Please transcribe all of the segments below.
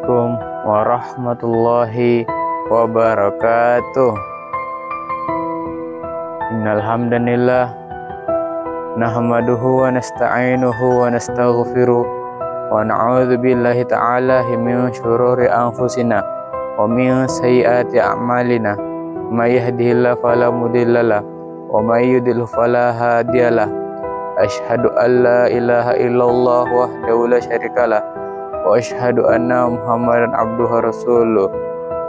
Assalamualaikum warahmatullahi wabarakatuh. Innal hamdanillah nahmaduhu wa nasta'inuhu wa nastaghfiruh wa na'udzu billahi ta'ala min syururi anfusina wa min sayyiati a'malina. May yahdihillahu fala mudhillalah wa may yudlil fala hadiyalah. Asyhadu an la ilaha illallah wahdahu la syarikalah wa asyhadu anna Muhammadan abduhu rasuluh.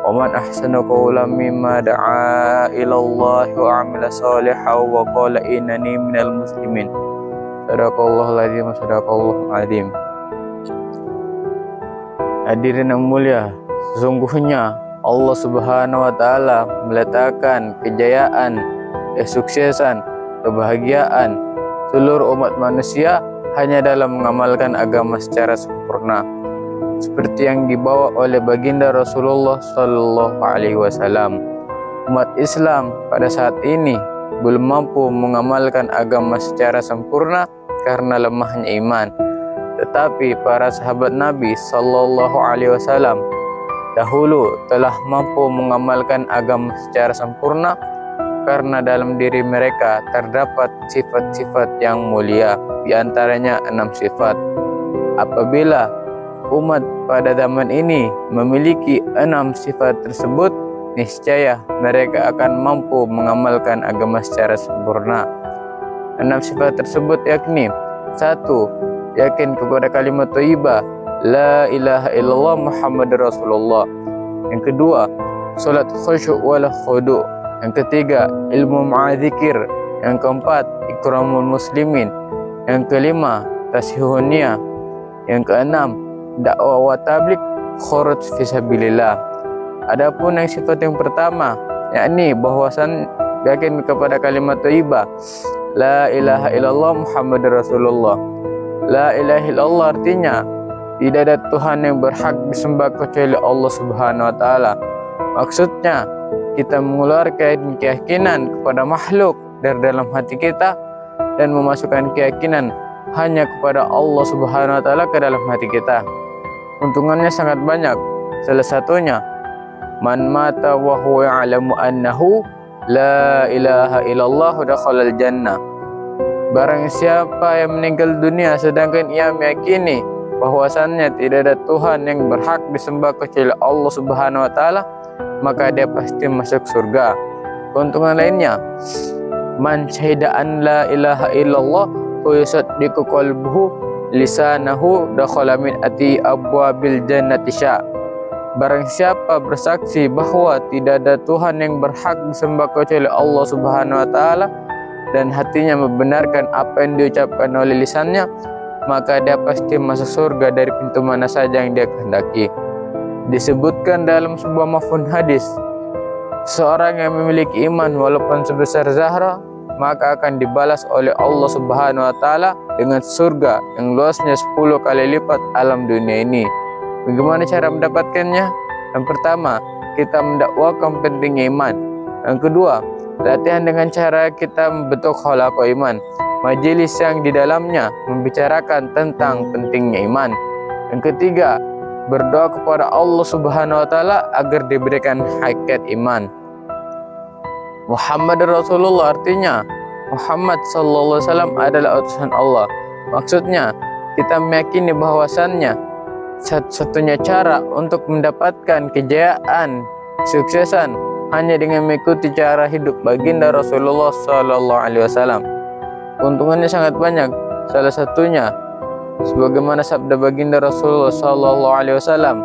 Wa man ahsanu qawlan mimma da'a ila Allah wa amila shalihan wa qala innani minal muslimin. Sadaqallahul azim wa sadaqallahul azim. Hadirin yang mulia, sesungguhnya Allah Subhanahu wa taala meletakkan kejayaan, kesuksesan, kebahagiaan seluruh umat manusia hanya dalam mengamalkan agama secara sempurna, seperti yang dibawa oleh baginda Rasulullah Sallallahu Alaihi Wasallam. Umat Islam pada saat ini belum mampu mengamalkan agama secara sempurna karena lemahnya iman. Tetapi para sahabat Nabi Sallallahu Alaihi Wasallam dahulu telah mampu mengamalkan agama secara sempurna karena dalam diri mereka terdapat sifat-sifat yang mulia, di antaranya 6 sifat. Apabila umat pada zaman ini memiliki 6 sifat tersebut, niscaya mereka akan mampu mengamalkan agama secara sempurna. 6 sifat tersebut yakni: 1. Yakin kepada kalimat thayyibah la ilaha illallah Muhammadur Rasulullah. Yang kedua, salat khusyuk wal khudu'. Yang ketiga, ilmu ma'adzikir. Yang keempat, ikramul muslimin. Yang kelima, tasihun niyah. Yang keenam, dakwah wa tabligh, khuruj fisabilillah. Adapun yang sifat yang pertama, yakni bahwasan yakin kepada kalimat thayyibah la ilaha illallah Muhammadur Rasulullah. La ilaha illallah artinya tidak ada Tuhan yang berhak disembah kecuali Allah Subhanahu wa taala. Maksudnya, kita mengeluarkan keyakinan kepada makhluk dari dalam hati kita dan memasukkan keyakinan hanya kepada Allah Subhanahu wa taala ke dalam hati kita. Untungannya sangat banyak. Salah satunya, man mata wa huwa ya'lamu annahu la ilaha illallah dakhalal jannah. Barang siapa yang meninggal dunia sedangkan ia meyakini bahwasannya tidak ada Tuhan yang berhak disembah kecuali Allah Subhanahu wa taala, maka dia pasti masuk surga. Keuntungan lainnya, man syahida an la ilaha illallah wa yusaddiqu qalbuhu lisanahu dakhala min ati abwabil jannati sya. Barang siapa bersaksi bahwa tidak ada Tuhan yang berhak disembah kecuali Allah Subhanahu wa taala dan hatinya membenarkan apa yang diucapkan oleh lisannya, maka dia pasti masuk surga dari pintu mana saja yang dia kehendaki. Disebutkan dalam sebuah mafhum hadis, seorang yang memiliki iman walaupun sebesar zarah, maka akan dibalas oleh Allah Subhanahu wa taala dengan surga yang luasnya 10 kali lipat alam dunia ini. Bagaimana cara mendapatkannya? Yang pertama, kita mendakwakan pentingnya iman. Yang kedua, latihan dengan cara kita membentuk khalaqah iman, majelis yang di dalamnya membicarakan tentang pentingnya iman. Yang ketiga, berdoa kepada Allah Subhanahu wa taala agar diberikan hakikat iman. Muhammad Rasulullah artinya Muhammad sallallahu alaihi wasallam adalah utusan Allah. Maksudnya, kita meyakini bahwasannya satu-satunya cara untuk mendapatkan kejayaan, suksesan hanya dengan mengikuti cara hidup baginda Rasulullah sallallahu alaihi wasallam. Keuntungannya sangat banyak. Salah satunya, sebagaimana sabda baginda Rasulullah sallallahu alaihi wasallam,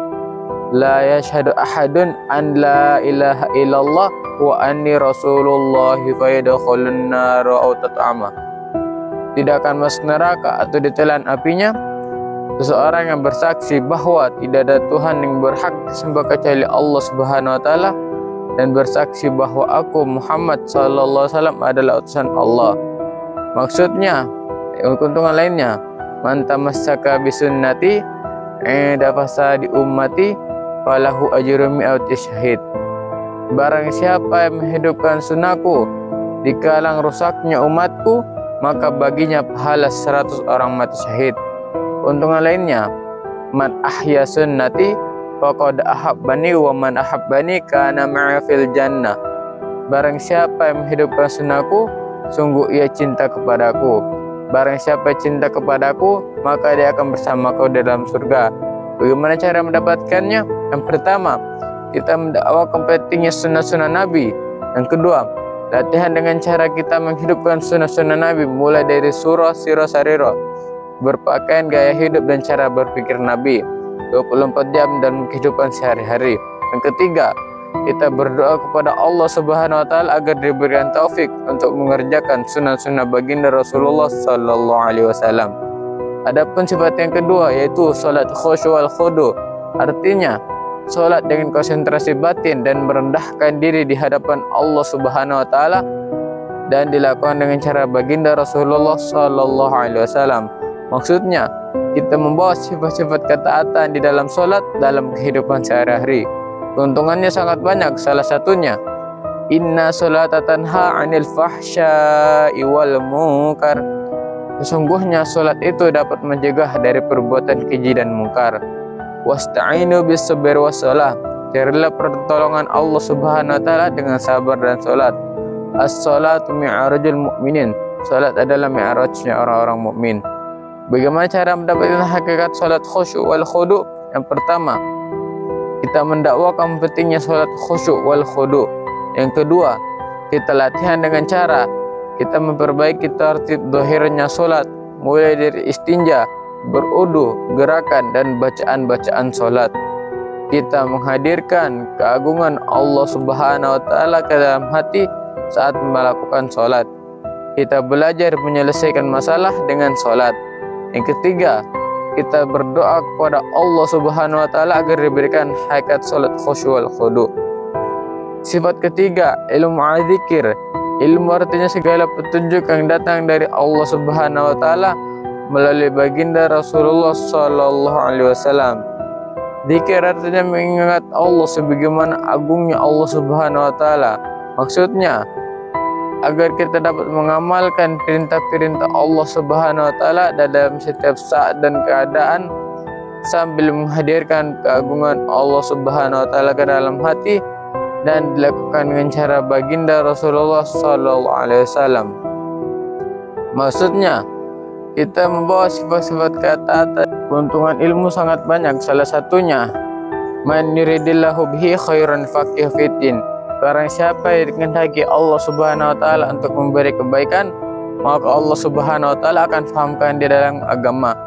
la yashhadu ahadun an la ilaha illallah wa anni rasulullah fa yadkhulun nar aw tat'ama. Tidak akan masuk neraka atau ditelan apinya seseorang yang bersaksi bahwa tidak ada Tuhan yang berhak disembah kecuali Allah Subhanahu wa taala dan bersaksi bahwa aku Muhammad sallallahu alaihi wasallam adalah utusan Allah. Maksudnya, keuntungan lainnya, man tamassaka bisunnati inda fasadi ummati falahu ajrun mi'ati syahid. Barang siapa yang menghidupkan sunnahku di kalang rusaknya umatku, maka baginya pahala 100 orang mati syahid. Keuntungan lainnya, man ahya sunnati faqad ahabbani wa man ahabbani kana ma'a fil jannah. Barang siapa yang menghidupkan sunnahku, sungguh ia cinta kepadaku. Barang siapa cinta kepadaku, maka dia akan bersamaku di dalam surga. Bagaimana cara mendapatkannya? Yang pertama, kita mendakwakan pentingnya sunnah-sunnah Nabi. Yang kedua, latihan dengan cara kita menghidupkan sunnah-sunnah Nabi, mulai dari surah, sirah, sarirah, berpakaian, gaya hidup, dan cara berpikir Nabi 24 jam dan kehidupan sehari-hari. Yang ketiga, kita berdoa kepada Allah Subhanahu wa taala agar diberikan taufik untuk mengerjakan sunnah-sunnah baginda Rasulullah sallallahu alaihi wasallam. Adapun sifat yang kedua yaitu salat khusyuk wal khudu. Artinya, salat dengan konsentrasi batin dan merendahkan diri di hadapan Allah Subhanahu wa taala, dan dilakukan dengan cara baginda Rasulullah sallallahu alaihi wasallam. Maksudnya, kita membawa sifat-sifat ketaatan di dalam salat dalam kehidupan sehari-hari. Keuntungannya sangat banyak. Salah satunya, inna sholata tanha 'anil fahsya'i wal munkar. Sesungguhnya salat itu dapat mencegah dari perbuatan keji dan mungkar. Wasta'inu bis sabr was shalah. Carilah pertolongan Allah Subhanahu wa taala dengan sabar dan salat. As-shalatu mi'rajul mu'minin. Salat adalah mi'rajnya orang-orang mukmin. Bagaimana cara mendapatkan hakikat salat khusyuk wal khudu? Yang pertama, kita mendakwakan pentingnya salat khusyuk wal khudu. Yang kedua, kita latihan dengan cara kita memperbaiki tertib zahirnya salat, mulai dari istinja, berudu, gerakan, dan bacaan-bacaan salat. Kita menghadirkan keagungan Allah Subhanahu wa taala ke dalam hati saat melakukan salat. Kita belajar menyelesaikan masalah dengan salat. Yang ketiga, kita berdoa kepada Allah Subhanahu wa taala agar diberikan hakikat salat khusyuk wal khudu. Sifat ketiga, ilmu adzikir. Ilmu artinya segala petunjuk yang datang dari Allah Subhanahu wa taala melalui baginda Rasulullah sallallahu alaihi wasallam. Zikir artinya mengingat Allah sebagaimana agungnya Allah Subhanahu wa taala. Maksudnya, agar kita dapat mengamalkan perintah-perintah Allah Subhanahu wa taala dalam setiap saat dan keadaan sambil menghadirkan keagungan Allah Subhanahu wa taala ke dalam hati, dan dilakukan dengan cara baginda Rasulullah sallallahu alaihi wasallam. Maksudnya, kita membawa sifat-sifat ketaatan. Keuntungan ilmu sangat banyak. Salah satunya, man yuridillahu bihi khairan faqih fiddin. Barang siapa yang dikehendaki Allah Subhanahu wa taala untuk memberi kebaikan, maka Allah Subhanahu wa taala akan fahamkan dia dalam agama.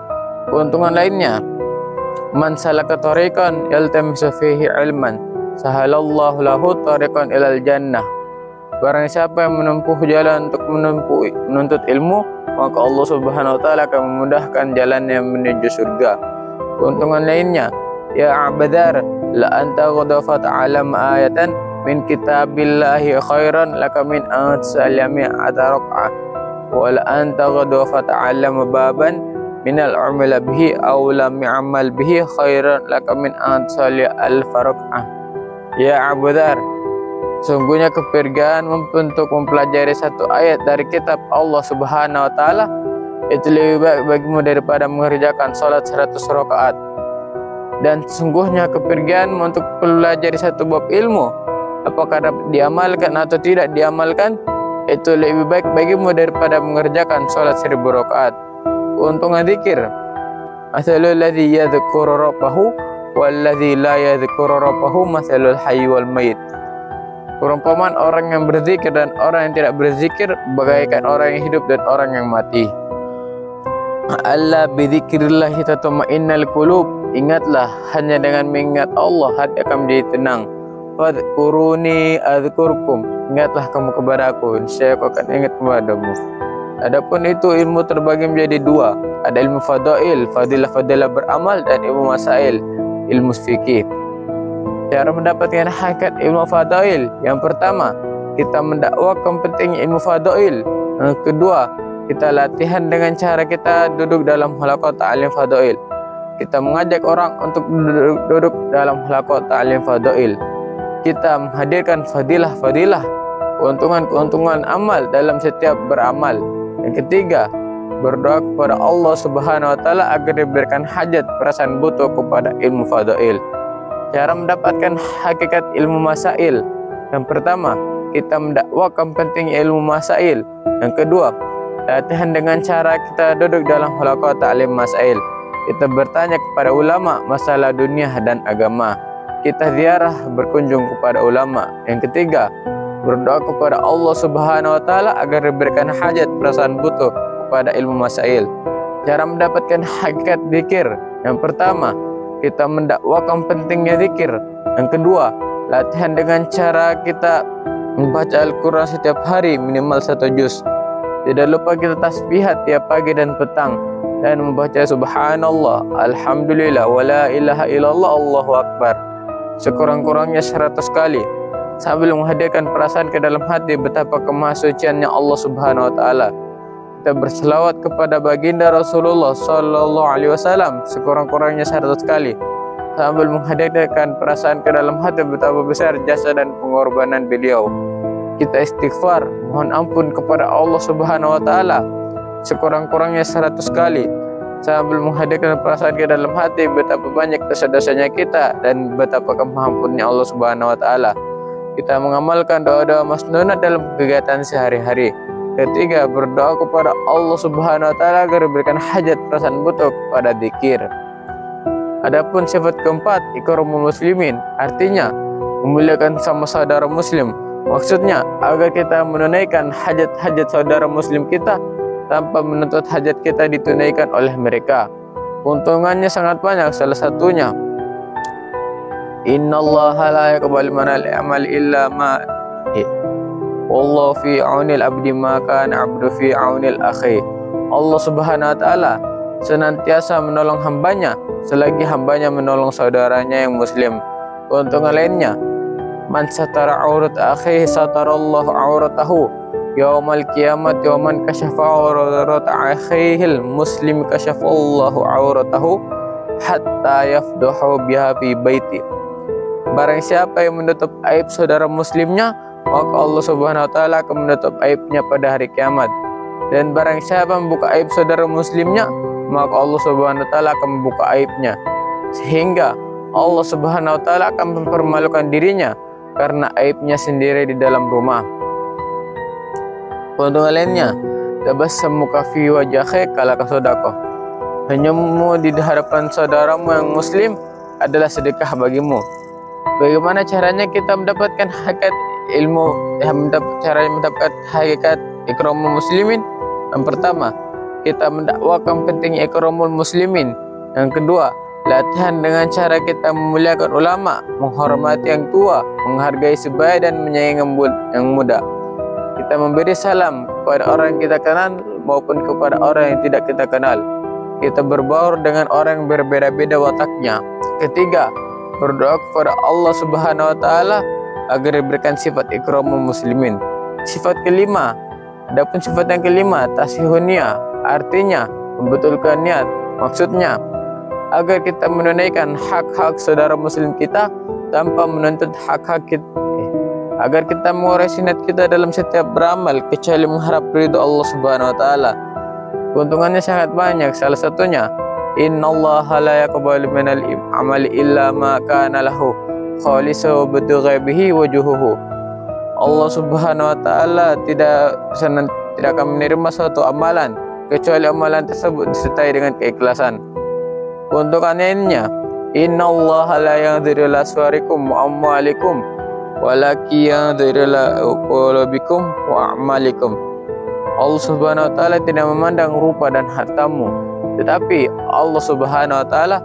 Keuntungan lainnya, man salaka tariqan yaltamisu fihi ilman, sahalallahu lahu tariqan ilal jannah. Barang siapa yang menempuh jalan untuk menuntut ilmu, maka Allah Subhanahu wa taala akan memudahkan jalannya menuju surga. Keuntungan lainnya, ya abadar, la anta ghadafat alam ayatan min kitabillahi khairan laka min atsalami ataraqah, wa la anta ghadafat alam baban minal umila bihi aw lam ya'mal bihi khairan laka min atsali al-farqah. Ya abadar, sungguhnya kepergian untuk mempelajari satu ayat dari kitab Allah Subhanahu wa taala itu lebih baik bagimu daripada mengerjakan salat 100 rakaat. Dan sungguhnya kepergian untuk pelajari satu bab ilmu, apakah dapat diamalkan atau tidak diamalkan, itu lebih baik bagimu daripada mengerjakan salat 1000 rakaat. Keuntungan zikir, masalul ladzi yadhkuru rabbahu wal ladzi la yadhkuru rabbahu masalul hayy wal mayit. Perumpamaan orang yang berzikir dan orang yang tidak berzikir bagaikan orang yang hidup dan orang yang mati. Alla bidzikrillah tatma'innal qulub. Ingatlah, hanya dengan mengingat Allah hati akan menjadi tenang. Fadhkuruni adzkurkum. Ingatlah kamu kepada aku, saya akan ingat kepadamu. Adapun itu ilmu terbagi menjadi dua. Ada ilmu fadail, fadilah-fadilah beramal, dan ilmu masail, ilmu fikih. Cara mendapatkan hakikat ilmu fadail, yang pertama, kita mendakwakan pentingnya ilmu fadail. Yang kedua, kita latihan dengan cara kita duduk dalam halaqah ta'lim fadail. Kita mengajak orang untuk duduk dalam halaqah ta'lim fadail. Kita menghadirkan fadilah-fadilah, keuntungan-keuntungan amal dalam setiap beramal. Yang ketiga, berdoa kepada Allah Subhanahu wa taala agar diberikan hajat perasaan butuh kepada ilmu fadail. Cara mendapatkan hakikat ilmu masail. Yang pertama, kita mendakwakan penting ilmu masail. Yang kedua, latihan dengan cara kita duduk dalam halaqah ta'lim masail. Kita bertanya kepada ulama masalah dunia dan agama. Kita ziarah berkunjung kepada ulama. Yang ketiga, berdoa kepada Allah Subhanahu wa taala agar diberikan hajat perasaan butuh kepada ilmu masail. Cara mendapatkan hakikat zikir. Yang pertama, kita mendakwakan pentingnya zikir. Yang kedua, latihan dengan cara kita membaca Al-Quran setiap hari minimal 1 juz. Tidak lupa kita tasbihat tiap pagi dan petang dan membaca subhanallah, alhamdulillah, wala ilaha illallah, Allahu akbar sekurang-kurangnya 100 kali sambil menghadirkan perasaan ke dalam hati betapa kemahasuciannya Allah Subhanahu wa taala. Kita berselawat kepada baginda Rasulullah sallallahu alaihi wasallam sekurang-kurangnya 100 kali sambil menghadirkan perasaan ke dalam hati betapa besar jasa dan pengorbanan beliau. Kita istighfar, mohon ampun kepada Allah Subhanahu wa taala sekurang-kurangnya 100 kali sambil menghadirkan perasaan ke dalam hati betapa banyak dosa-dosanya kita dan betapa kemahampunnya Allah Subhanahu wa taala. Kita mengamalkan doa-doa masnunat dalam kegiatan sehari-hari. Ketiga, berdoa kepada Allah Subhanahu wa taala agar diberikan hajat perasaan butuh kepada zikir. Adapun sifat keempat, ikramul muslimin, artinya memuliakan sama saudara muslim. Maksudnya agar kita menunaikan hajat-hajat saudara muslim kita tanpa menuntut hajat kita ditunaikan oleh mereka. Keuntungannya sangat banyak, salah satunya innallaha la yaqbalu minal amal illa ma wallahu fi aunil abdi ma kana abdu fi aunil akhi. Allah Subhanahu wa taala senantiasa menolong hambanya selagi hambanya menolong saudaranya yang muslim. Keuntungan lainnya, man satara aurat akhihi satarallahu auratahu yaumal kiamat wa man kasyafa aurat akhihil muslim kasyafallahu auratahu hatta yafdahu biha fi baiti. Barang siapa yang menutup aib saudara muslimnya, maka Allah Subhanahu wa taala akan menutup aibnya pada hari kiamat. Dan barang siapa membuka aib saudara muslimnya, maka Allah Subhanahu wa taala akan membuka aibnya, sehingga Allah Subhanahu wa taala akan mempermalukan dirinya karena aibnya sendiri di dalam rumah. Keuntungan lainnya, tabassamuka fi wajhi kalaka sedekah. Senyummu di hadapan saudaramu yang muslim adalah sedekah bagimu. Bagaimana caranya kita mendapatkan hakikat ilmu, cara mendapatkan hakikat ikramul muslimin? Yang pertama, kita mendakwakan pentingnya ikramul muslimin. Yang kedua, latihan dengan cara kita memuliakan ulama, menghormati yang tua, menghargai sebaya dan menyayangi yang muda. Kita memberi salam kepada orang yang kita kenal maupun kepada orang yang tidak kita kenal. Kita berbaur dengan orang yang berbeda-beda wataknya. Ketiga, berdoa kepada Allah Subhanahu wa taala agar diberikan sifat ikramul muslimin. Sifat kelima, adapun sifat yang kelima, tasihun niat, artinya membetulkan niat. Maksudnya agar kita menunaikan hak-hak saudara muslim kita tanpa menuntut hak-hak kita, agar kita menguraikan niat kita dalam setiap beramal kecuali mengharap ridho Allah Subhanahu wa taala. Keuntungannya sangat banyak, salah satunya innallaha la yaqbalu minal amali illa ma kana lahu khalisan wa bihi wajhuhu. Allah Subhanahu wa taala tidak akan menerima suatu amalan kecuali amalan tersebut disertai dengan keikhlasan. Keuntungannya innallaha la yanzuru ila suwarikum wa amwalikum walakin yanzuru ila qulubikum wa a'malikum. Allah Subhanahu wa taala tidak memandang rupa dan hartamu, tetapi Allah Subhanahu wa taala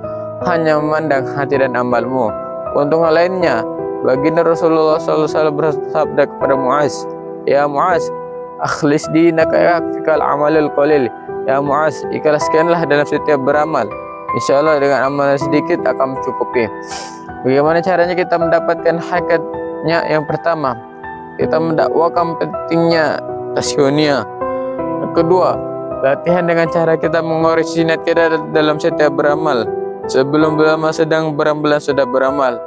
hanya memandang hati dan amalmu. Keuntungan lainnya, baginda Rasulullah SAW bersabda kepada Muaz, ya Muaz, akhlis dinaka yakfikal amalul qalil. Ya Muaz, ikhlaskanlah dalam setiap beramal, insyaallah dengan amalan sedikit akan mencukupi. Bagaimana caranya kita mendapatkan hakikatnya? Yang pertama, kita mendakwakan pentingnya tasyonia. Yang kedua, latihan dengan cara kita mengorisi niat kita dalam setiap beramal. Sebelum beramal, sedang beramal, sudah beramal.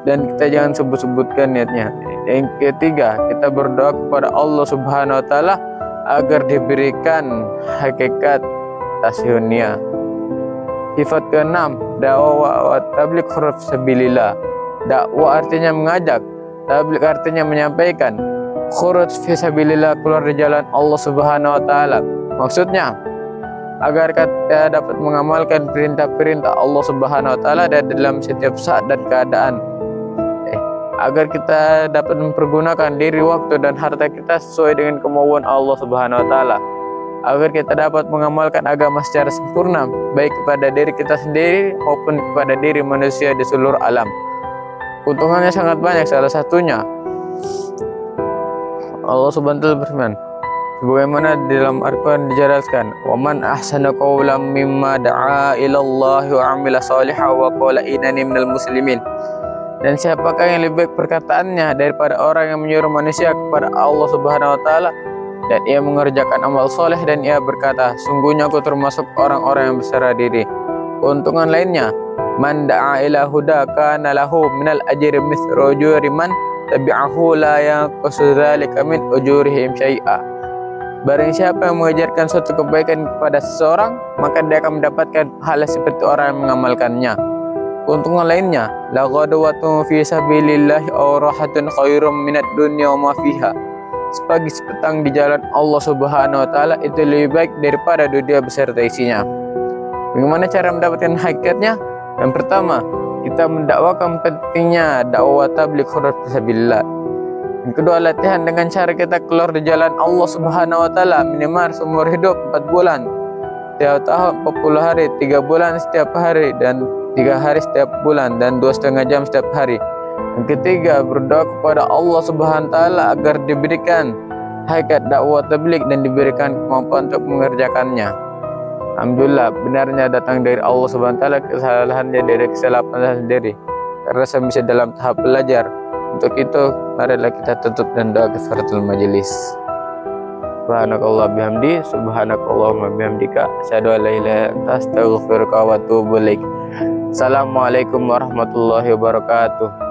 Dan kita jangan sebut-sebutkan niatnya. Yang ketiga, kita berdoa kepada Allah Subhanahu wa taala agar diberikan hakikat tasyonia. Sifat keenam, dakwah wa tabligh sabilillah. Dakwah artinya mengajak, tabligh artinya menyampaikan. Khuruj fi sabilillah, keluar di jalan Allah Subhanahu wa taala. Maksudnya agar kita dapat mengamalkan perintah-perintah Allah Subhanahu wa taala dalam setiap saat dan keadaan. Agar kita dapat mempergunakan diri, waktu dan harta kita sesuai dengan kemauan Allah Subhanahu wa taala. Agar kita dapat mengamalkan agama secara sempurna, baik kepada diri kita sendiri maupun kepada diri manusia di seluruh alam. Keuntungannya sangat banyak, salah satunya Allah Subhanahu wa taala berfirman, sebagaimana di dalam Al-Quran dijelaskan, "Wa man ahsana qawlan mimma da'a ila Allah wa 'amila shalihan wa qala innani minal muslimin." Dan siapakah yang lebih baik perkataannya daripada orang yang menyuruh manusia kepada Allah Subhanahu wa taala dan ia mengerjakan amal soleh dan ia berkata, sungguhnya aku termasuk orang-orang yang berserah diri. Keuntungan lainnya, man da'a ila huda kana lahu minal ajri mithlu ujuri man tabi'ahu la yanqusu dzalika min ujurihim syai'a. Barang siapa yang mengajarkan suatu kebaikan kepada seseorang, maka dia akan mendapatkan pahala seperti orang yang mengamalkannya. Keuntungan lainnya, la ghadwatun fi sabilillahi aw rahatun khairum minad dunya wa ma fiha. Sepagi sepetang di jalan Allah Subhanahu wa taala itu lebih baik daripada dunia beserta isinya. Bagaimana cara mendapatkan hakikatnya? Yang pertama, kita mendakwakan pentingnya dakwah tabligh khuruj fisabilillah. Yang kedua, latihan dengan cara kita keluar di jalan Allah Subhanahu wa taala minimal seumur hidup 4 bulan. Setiap tahun 40 hari, 3 bulan setiap hari dan 3 hari setiap bulan dan 2,5 jam setiap hari. Yang ketiga, berdoa kepada Allah Subhanahu wa taala agar diberikan hakikat dakwah tabligh dan diberikan kemampuan untuk mengerjakannya. Alhamdulillah, benarnya datang dari Allah Subhanahu wa taala, kesalahannya dari kesalahan saya sendiri. Karena saya masih dalam tahap belajar. Untuk itu, marilah kita tutup dan doa kafaratul majelis. Subhanakallah bihamdi, subhanakallahumma bihamdika, asyhadu an la ilaha illa anta, astaghfiruka wa atubu ilaik. Assalamualaikum warahmatullahi wabarakatuh.